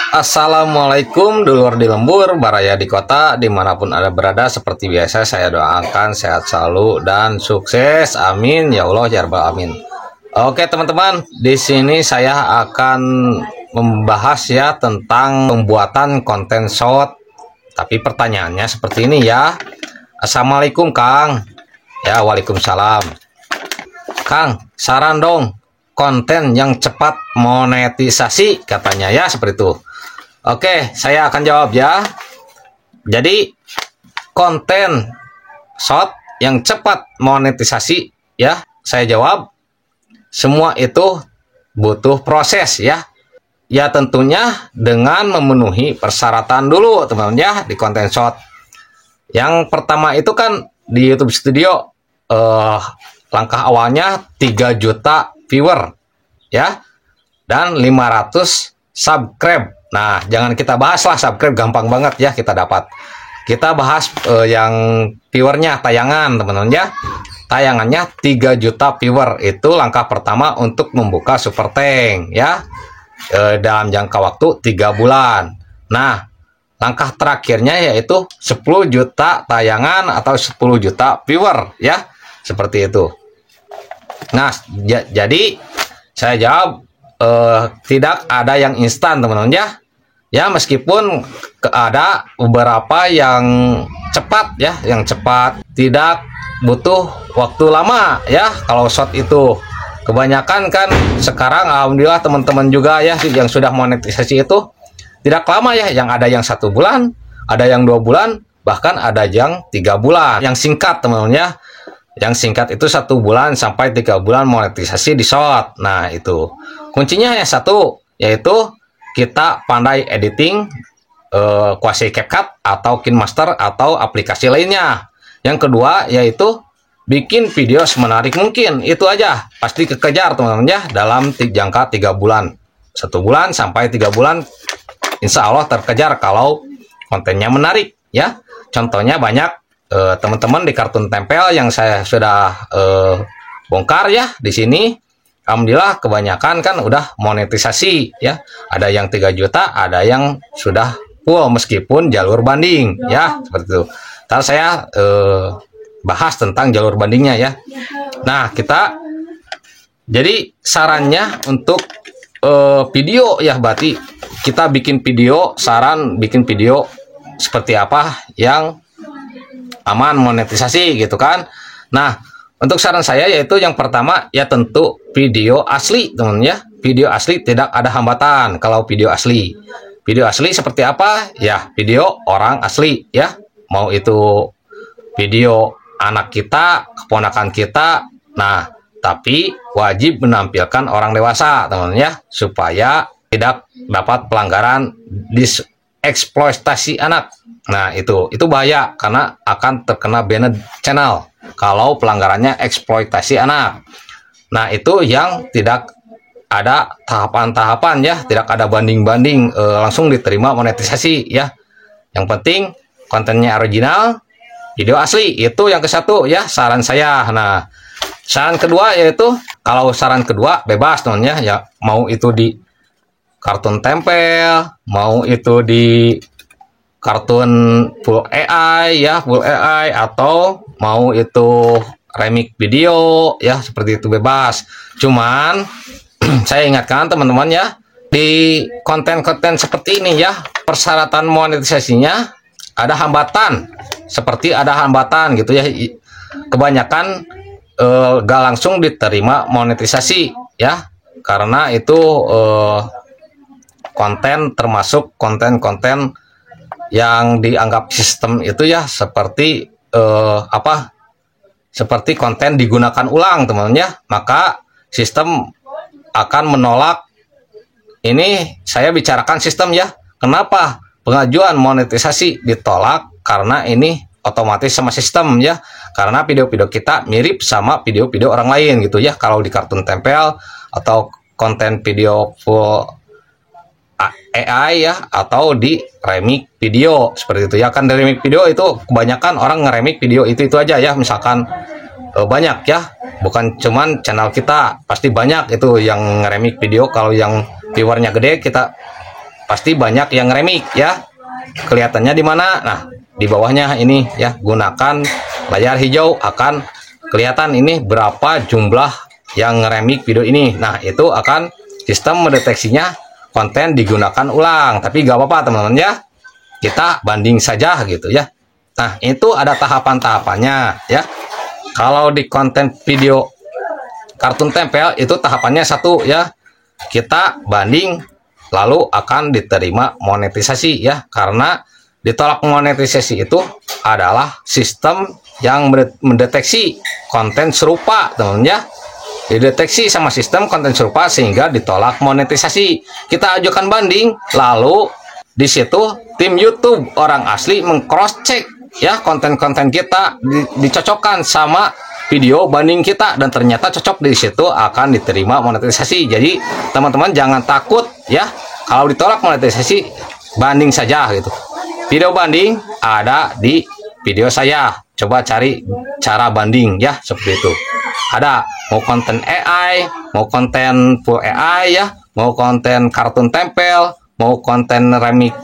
Assalamualaikum dulur di lembur, baraya di kota, dimanapun Anda berada. Seperti biasa saya doakan sehat selalu dan sukses, amin ya Allah ya rabbal amin. Oke teman-teman, di sini saya akan membahas ya tentang pembuatan konten short. Tapi pertanyaannya seperti ini ya. Assalamualaikum Kang. Ya, waalaikumsalam. Kang, saran dong konten yang cepat monetisasi katanya ya, seperti itu. Oke, saya akan jawab ya. Jadi konten short yang cepat monetisasi ya, saya jawab semua itu butuh proses ya. Ya tentunya dengan memenuhi persyaratan dulu teman-teman ya di konten short. Yang pertama itu kan di YouTube Studio langkah awalnya 3 juta viewer ya dan 500 subscribe. Nah, jangan kita bahas lah subscribe, gampang banget ya kita dapat. Kita bahas yang viewernya, tayangan teman-teman ya. Tayangannya 3 juta viewer, itu langkah pertama untuk membuka Super Tank ya. Dalam jangka waktu 3 bulan. Nah, langkah terakhirnya yaitu 10 juta tayangan atau 10 juta viewer ya. Seperti itu. Nah, jadi saya jawab tidak ada yang instan teman-teman ya. Ya meskipun ada beberapa yang cepat ya, yang cepat tidak butuh waktu lama ya. Kalau short itu kebanyakan kan sekarang alhamdulillah teman-teman juga ya yang sudah monetisasi itu tidak lama ya. Yang ada yang 1 bulan, ada yang 2 bulan, bahkan ada yang 3 bulan. Yang singkat teman-teman ya. Yang singkat itu 1 bulan sampai 3 bulan monetisasi di short. Nah itu kuncinya yang satu yaitu kita pandai editing, kuasai CapCut atau KineMaster atau aplikasi lainnya. Yang kedua yaitu bikin video semenarik mungkin. Itu aja, pasti kekejar teman-teman ya dalam jangka 3 bulan. 1 bulan sampai 3 bulan insya Allah terkejar kalau kontennya menarik ya. Contohnya banyak teman-teman di kartun tempel yang saya sudah bongkar ya di sini. Alhamdulillah kebanyakan kan udah monetisasi ya. Ada yang 3 juta, ada yang sudah full meskipun jalur banding ya, seperti itu. Ntar saya bahas tentang jalur bandingnya ya. Nah, kita jadi sarannya untuk video ya, berarti kita bikin video, saran bikin video seperti apa yang aman monetisasi gitu kan. Nah, untuk saran saya yaitu yang pertama ya tentu video asli teman ya. Video asli tidak ada hambatan. Kalau video asli seperti apa ya, video orang asli ya, mau itu video anak kita, keponakan kita. Nah, tapi wajib menampilkan orang dewasa teman ya, supaya tidak dapat pelanggaran eksploitasi anak. Nah itu bahaya karena akan terkena banned channel kalau pelanggarannya eksploitasi anak. Nah itu yang tidak ada tahapan-tahapan ya, tidak ada banding-banding, langsung diterima monetisasi ya. Yang penting kontennya original, video asli, itu yang ke satu ya saran saya. Nah saran kedua yaitu, kalau saran kedua bebas teman ya, mau itu di kartun tempel, mau itu di kartun full AI ya, full AI, atau mau itu remix video ya, seperti itu bebas. Cuman saya ingatkan teman-teman ya, di konten-konten seperti ini ya, persyaratan monetisasinya ada hambatan, seperti ada hambatan gitu ya. Kebanyakan gak langsung diterima monetisasi ya, karena itu konten termasuk konten-konten yang dianggap sistem itu ya seperti seperti konten digunakan ulang teman-teman ya, maka sistem akan menolak. Ini saya bicarakan sistem ya. Kenapa pengajuan monetisasi ditolak? Karena ini otomatis sama sistem ya, karena video-video kita mirip sama video-video orang lain gitu ya. Kalau di kartun tempel atau konten video full AI ya, atau di remix video seperti itu ya. Kan di remix video itu kebanyakan orang ngeremix video itu aja ya, misalkan banyak ya, bukan cuman channel kita, pasti banyak itu yang ngeremix video. Kalau yang viewernya gede kita pasti banyak yang remix ya. Kelihatannya di mana? Nah, di bawahnya ini ya, gunakan layar hijau akan kelihatan ini berapa jumlah yang ngeremik video ini. Nah, itu akan sistem mendeteksinya konten digunakan ulang. Tapi gak apa-apa teman-teman ya, kita banding saja gitu ya. Nah, itu ada tahapan-tahapannya ya. Kalau di konten video kartun tempel itu tahapannya satu ya, kita banding lalu akan diterima monetisasi ya. Karena ditolak monetisasi itu adalah sistem yang mendeteksi konten serupa teman-teman ya. Dideteksi sama sistem konten serupa sehingga ditolak monetisasi. Kita ajukan banding, lalu di situ tim YouTube orang asli mengcross check ya konten-konten kita, dicocokkan sama video banding kita dan ternyata cocok, di situ akan diterima monetisasi. Jadi teman-teman jangan takut ya kalau ditolak monetisasi, banding saja gitu. Video banding ada di video saya. Coba cari cara banding ya, seperti itu. Ada mau konten AI, mau konten full AI ya, mau konten kartun tempel, mau konten remix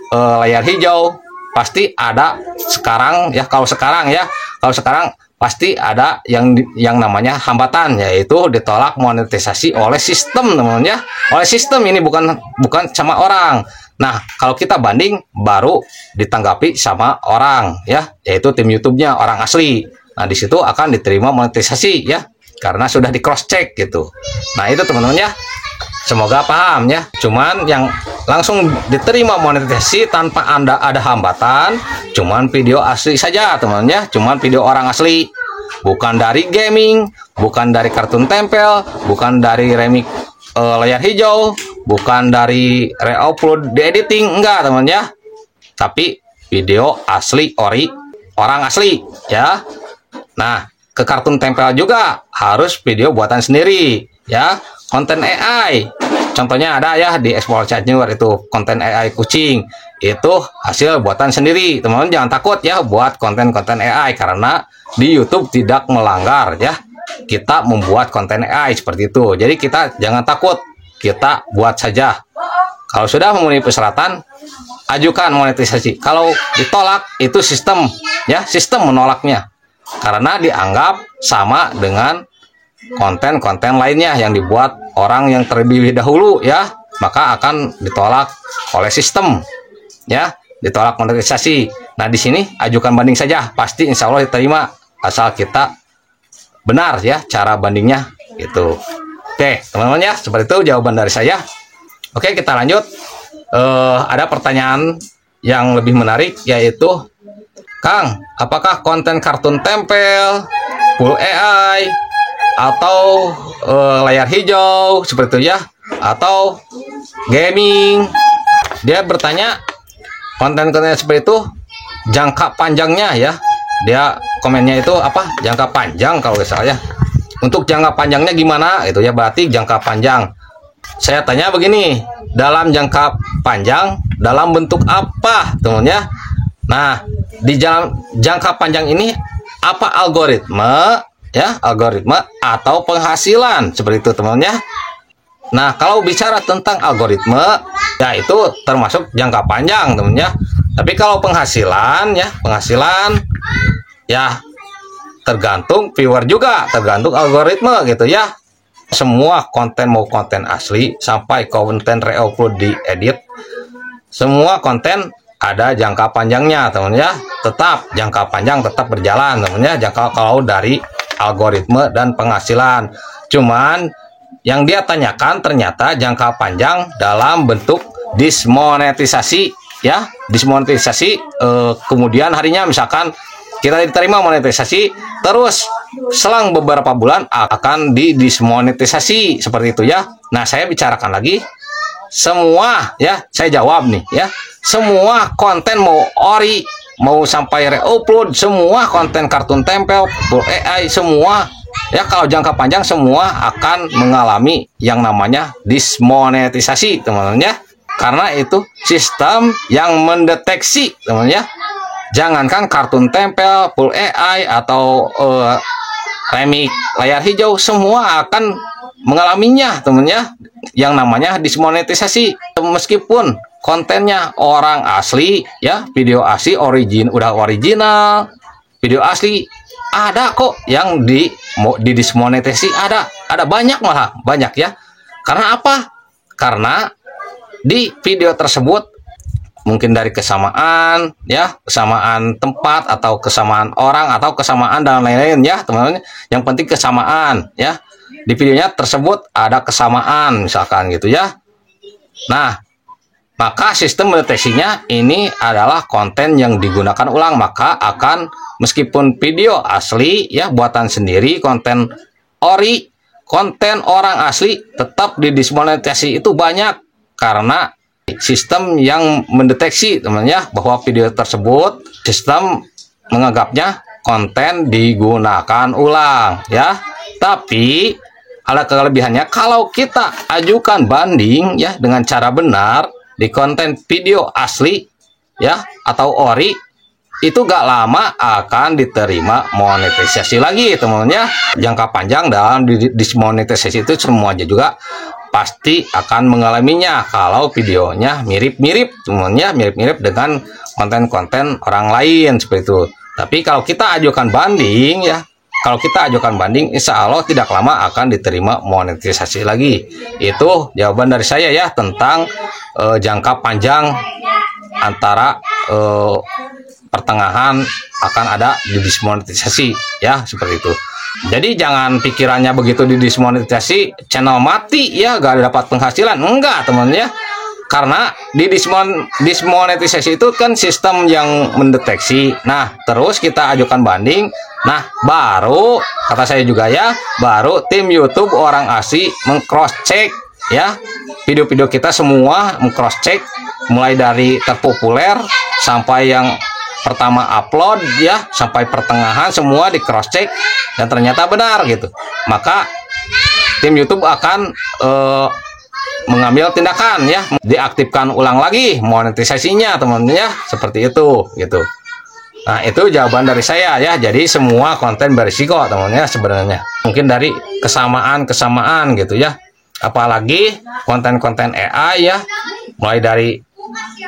layar hijau, pasti ada sekarang ya. Kalau sekarang pasti ada yang namanya hambatan, yaitu ditolak monetisasi oleh sistem teman-teman ya. Oleh sistem ini bukan sama orang. Nah, kalau kita banding baru ditanggapi sama orang ya, yaitu tim YouTube-nya orang asli. Nah, di situ akan diterima monetisasi ya, karena sudah di cross check gitu. Nah, itu teman-teman ya. Semoga paham ya. Cuman yang langsung diterima monetisasi tanpa Anda ada hambatan, cuman video asli saja teman-teman ya. Cuman video orang asli. Bukan dari gaming, bukan dari kartun tempel, bukan dari remix layar hijau, bukan dari re-upload di editing, enggak teman-teman ya. Tapi video asli orang asli ya. Nah, ke kartun tempel juga harus video buatan sendiri ya. Konten AI contohnya ada ya di Explore Chat News, itu konten AI kucing, itu hasil buatan sendiri. Teman-teman jangan takut ya buat konten-konten AI, karena di YouTube tidak melanggar ya. Kita membuat konten AI seperti itu. Jadi kita jangan takut, kita buat saja. Kalau sudah memenuhi persyaratan, ajukan monetisasi. Kalau ditolak, itu sistem ya, sistem menolaknya. Karena dianggap sama dengan konten-konten lainnya yang dibuat orang yang terlebih dahulu ya, maka akan ditolak oleh sistem ya, ditolak monetisasi. Nah, di sini ajukan banding saja, pasti insya Allah diterima asal kita benar ya cara bandingnya gitu. Oke teman-teman ya, seperti itu jawaban dari saya. Oke, kita lanjut. Ada pertanyaan yang lebih menarik, yaitu Kang, apakah konten kartun tempel, full AI, atau layar hijau seperti itu ya, atau gaming? Dia bertanya konten-konten seperti itu jangka panjangnya ya. Dia komennya itu apa, jangka panjang kalau nggak salah ya. Untuk jangka panjangnya gimana itu ya, berarti jangka panjang. Saya tanya begini, dalam jangka panjang dalam bentuk apa teman ya? Nah, di jangka panjang ini apa algoritma ya, algoritma atau penghasilan seperti itu teman ya. Nah, kalau bicara tentang algoritma ya, itu termasuk jangka panjang teman ya. Tapi kalau penghasilan ya tergantung viewer juga, tergantung algoritma gitu ya. Semua konten, mau konten asli sampai konten re-upload di edit, semua konten ada jangka panjangnya teman ya. Tetap jangka panjang tetap berjalan teman ya, jangka kalau dari algoritma dan penghasilan. Cuman yang dia tanyakan ternyata jangka panjang dalam bentuk dismonetisasi ya, dismonetisasi. Kemudian harinya misalkan kita diterima monetisasi, terus selang beberapa bulan akan dismonetisasi seperti itu ya. Nah, saya bicarakan lagi semua ya, saya jawab nih ya, semua konten mau ori, mau sampai re-upload, semua konten kartun tempel, full AI, semua ya, kalau jangka panjang semua akan mengalami yang namanya dismonetisasi teman-teman ya. Karena itu sistem yang mendeteksi teman ya. Jangankan kartun tempel, full AI, atau remix layar hijau, semua akan mengalaminya teman ya, yang namanya dismonetisasi. Meskipun kontennya orang asli ya, video asli udah original, video asli ada kok yang dismonetasi, ada banyak, malah banyak ya. Karena apa? Karena di video tersebut mungkin dari kesamaan ya, kesamaan tempat atau kesamaan orang atau kesamaan dan lain-lain ya teman-teman. Yang penting kesamaan ya. Di videonya tersebut ada kesamaan misalkan gitu ya. Nah, maka sistem mendeteksinya ini adalah konten yang digunakan ulang, maka akan meskipun video asli ya buatan sendiri, konten ori, konten orang asli tetap didismonetasi itu banyak karena sistem yang mendeteksi teman-teman ya bahwa video tersebut sistem menganggapnya konten digunakan ulang ya. Tapi ada kelebihannya kalau kita ajukan banding ya dengan cara benar di konten video asli ya atau ori, itu gak lama akan diterima monetisasi lagi teman-teman ya. Jangka panjang dalam dismonetisasi itu semuanya juga pasti akan mengalaminya kalau videonya mirip-mirip teman-teman ya, mirip-mirip dengan konten-konten orang lain seperti itu. Tapi kalau kita ajukan banding ya, kalau kita ajukan banding, insya Allah tidak lama akan diterima monetisasi lagi. Itu jawaban dari saya ya tentang jangka panjang antara pertengahan akan ada dismonetisasi ya, seperti itu. Jadi jangan pikirannya begitu didismonetisasi channel mati ya, gak dapat penghasilan. Enggak teman-teman ya. Karena di dismonetisasi itu kan sistem yang mendeteksi. Nah, terus kita ajukan banding. Nah, baru kata saya juga ya, baru tim YouTube orang asli meng-cross check ya. Video-video kita semua meng-cross check mulai dari terpopuler sampai yang pertama upload ya, sampai pertengahan semua di cross check dan ternyata benar gitu. Maka tim YouTube akan mengambil tindakan ya, diaktifkan ulang lagi monetisasinya teman-teman ya, seperti itu gitu. Nah, itu jawaban dari saya ya. Jadi semua konten berisiko teman-teman ya sebenarnya. Mungkin dari kesamaan gitu ya. Apalagi konten-konten AI ya, mulai dari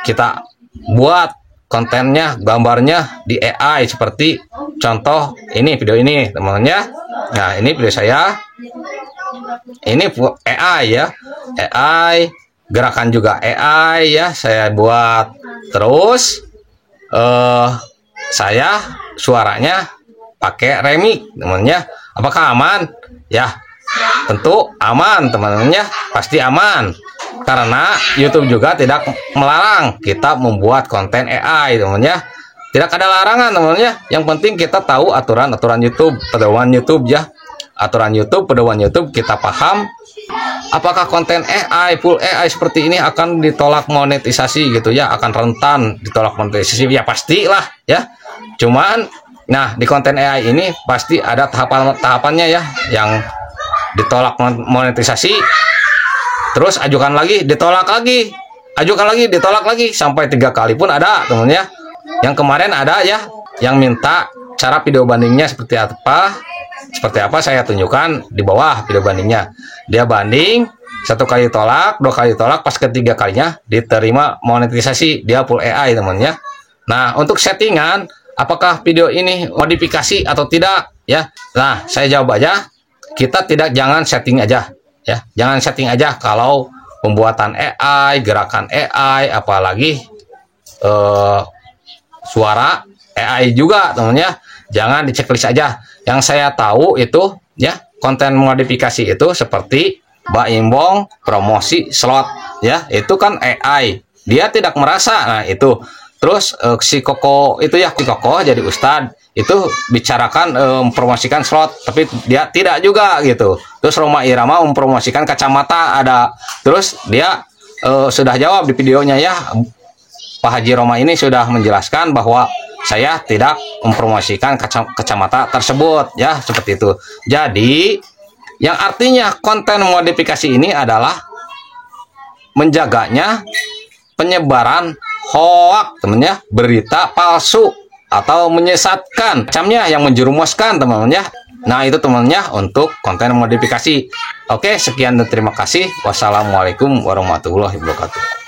kita buat kontennya, gambarnya di AI seperti contoh ini, video ini teman-teman ya. Nah, ini video saya. Ini AI ya. AI, gerakan juga AI ya, saya buat. Terus saya suaranya pakai remix teman-teman ya. Apakah aman? Ya, tentu aman teman-teman ya, pasti aman. Karena YouTube juga tidak melarang kita membuat konten AI teman-teman ya. Tidak ada larangan teman-teman ya. Yang penting kita tahu aturan-aturan YouTube, pedoman YouTube ya. Aturan YouTube, pedoman YouTube kita paham. Apakah konten AI, full AI seperti ini akan ditolak monetisasi gitu ya, akan rentan ditolak monetisasi? Ya pastilah ya. Cuman nah di konten AI ini pasti ada tahapannya ya, yang ditolak monetisasi, terus ajukan lagi, ditolak lagi, ajukan lagi, ditolak lagi, sampai 3 kali pun ada teman ya. Yang kemarin ada ya yang minta cara video bandingnya seperti apa saya tunjukkan di bawah video bandingnya. Dia banding 1 kali tolak, 2 kali tolak, pas ketiga kalinya diterima monetisasi, dia full AI teman ya. Nah, untuk settingan apakah video ini modifikasi atau tidak ya. Nah, saya jawab aja, kita jangan setting aja ya. Jangan setting aja kalau pembuatan AI, gerakan AI, apalagi suara AI juga teman ya. Jangan diceklis aja. Yang saya tahu itu ya, konten modifikasi itu seperti Mbak Imbong promosi slot ya, itu kan AI, dia tidak merasa. Nah itu terus si Koko itu ya, si Koko jadi Ustadz itu bicarakan mempromosikan slot, tapi dia tidak juga gitu. Terus Roma Irama mempromosikan kacamata ada, terus dia sudah jawab di videonya ya, Pak Haji Roma ini sudah menjelaskan bahwa saya tidak mempromosikan kacamata tersebut ya, seperti itu. Jadi yang artinya konten modifikasi ini adalah menjaganya penyebaran hoak teman ya, berita palsu atau menyesatkan, macamnya yang menjerumuskan teman ya. Nah itu teman-teman untuk konten modifikasi. Oke, sekian dan terima kasih. Wassalamualaikum warahmatullahi wabarakatuh.